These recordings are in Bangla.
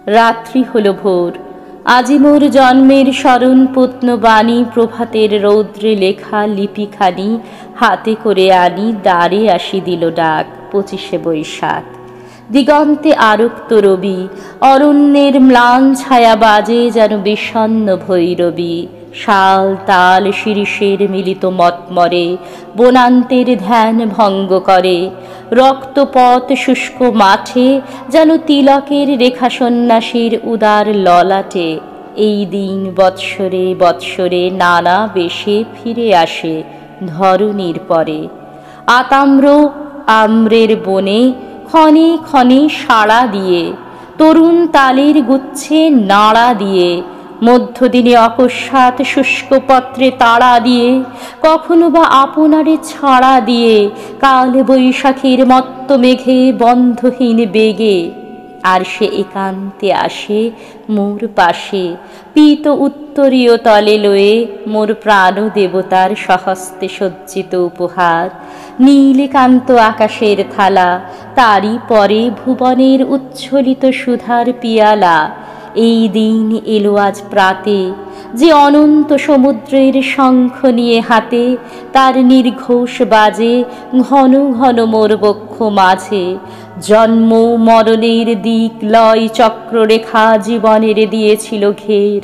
রাত্রি হল ভোর। আজি মোর জন্মের স্মরণ পূর্ণ বাণী প্রভাতের রৌদ্রে লেখা লিপিখানি হাতে করে আনি, দ্বারে আসি দিল ডাক 25শে বৈশাখ। দিগন্তে আরক্ত রবি, অরণ্যের ম্লান ছায়া বাজে যেন বিষণ্ণ ভৈরবী। শাল তাল শিরিষের মিলিত মতমরে বনান্তের ধ্যান ভঙ্গ করে। রক্তপথ শুষ্ক মাঠে যেন তিলকের রেখা সন্ন্যাসীর উদার ললাটে। এই দিন বৎসরে বৎসরে নানা বেশে ফিরে আসে ধরণীর পরে। আতাম্র আম্রের বনে ক্ষণে ক্ষণে সাড়া দিয়ে, তরুণ তালের গুচ্ছে নাড়া দিয়ে, মধ্যদিনে অকস্মাৎ শুষ্ক পত্রে তাড়া দিয়ে, কখনো বা আপনারে ছাড়া দিয়ে, কাল বৈশাখীর মত্ত মেঘে বন্ধহীন বেগে। আর সে একান্তে আসে মোর পাশে, পীত উত্তরীয় তলে লয়ে মোর প্রাণ দেবতার স্বহস্তে সজ্জিত উপহার। নীলকান্ত আকাশের থালা, তারই পরে ভুবনের উচ্ছ্বলিত সুধার পিয়ালা। এই দিন এলো আজ প্রাতে, যে অনন্ত সমুদ্রের শঙ্খ নিয়ে হাতে, তার নির্ঘোষ বাজে ঘন ঘন মোর বক্ষ মাঝে। জন্ম মরণের দিক লয় চক্ররেখা জীবনের দিয়েছিল ঘের,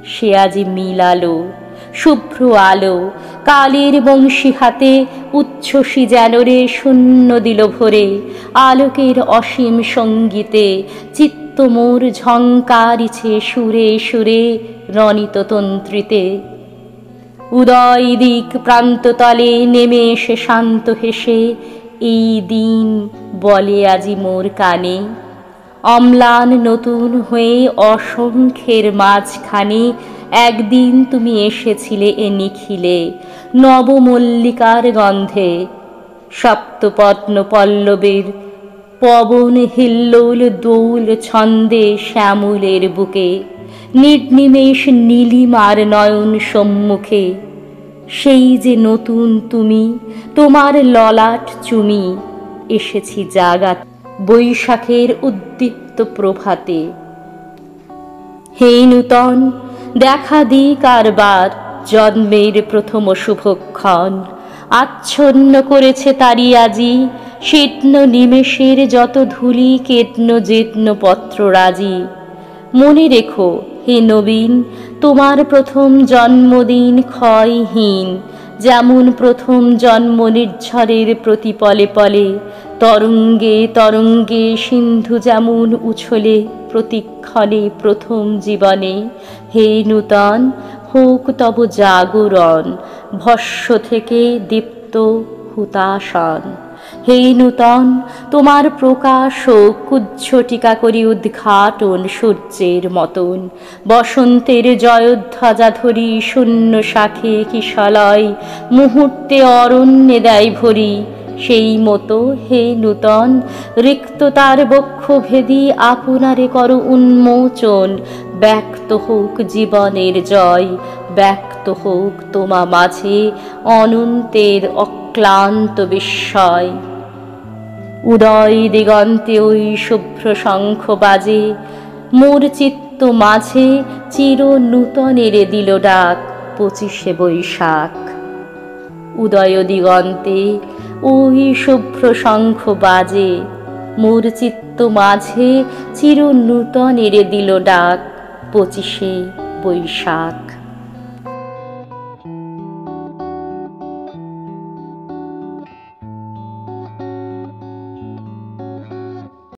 সে আজি মিলালো শুভ্র আলো। কালের বংশী হাতে উচ্ছ্বসী যেন রে শূন্য দিল ভরে, আলোকের অসীম সঙ্গীতে চিত্ত মোর ঝঙ্কারিছে সুরে সুরে রণিত তন্ত্রীতে। উদয় দিক প্রান্ততলে নেমে এসে শান্ত হেসে এই দিন বলে আজি মোর কানে। অম্লান নতুন হয়ে অসংখ্যের মাঝখানে একদিন তুমি এসেছিলে এ নিখিলে নবমল্লিকার গন্ধে। সপ্তপত্ন পল্লবের পবন হিল্লোল দোল ছন্দে শ্যামলের বুকে, নির্নিমেষ নীলিমার নয়ন সম্মুখে। সেই যে নতুন তুমি, তোমার ললাট চুমি, এসেছি জাগাত বৈশাখের উদ্দীপ্ত প্রভাতে। হে নূতন, দেখা দিই কারবার জন্মের প্রথম শুভক্ষণ। আচ্ছন্ন করেছে তারি আজি শীর্ণ নিমেষের যত ধূলি কেতন যেত্ন পত্ররাজি। মনে রেখো হে নবীন, তোমার প্রথম জন্মদিন ক্ষয়হীন। যেমন প্রথম জন্ম নির্ঝরের প্রতি পলে পলে, তরঙ্গে তরঙ্গে সিন্ধু যেমন উছলে প্রতিক্ষণে প্রথম জীবনে। হে নূতন, হোক তব জাগরণ ভস্য থেকে দীপ্ত হুতাশন। হে নূতন, তোমার প্রকাশ ও কুজ্ঝটিকা করি উদ্ঘাটন সূর্যের মতন। বসন্তের জয়ধ্বজা ধরি শূন্য শাখে কিশলয় মুহূর্তে অরণ্যে দেয় ভরি। সেই মতো হে নূতন, রিক্ততার বক্ষ ভেদি আপনারে কর উন্মোচন। ব্যক্ত হোক জীবনের জয়, ব্যক্ত হোক তোমা মাঝে অনন্তের অক্লান্ত বিস্ময়। উদয় দিগন্তে ওই শুভ্র শঙ্খ বাজে, মোর চিত্ত মাঝে চির নূতনের দিল ডাক 25শে বৈশাখ। উদয় দিগন্তে ওই শুভ্র শঙ্খ বাজে, মোর চিত্ত মাঝে চির নূতনের দিল ডাক 25শে বৈশাখ।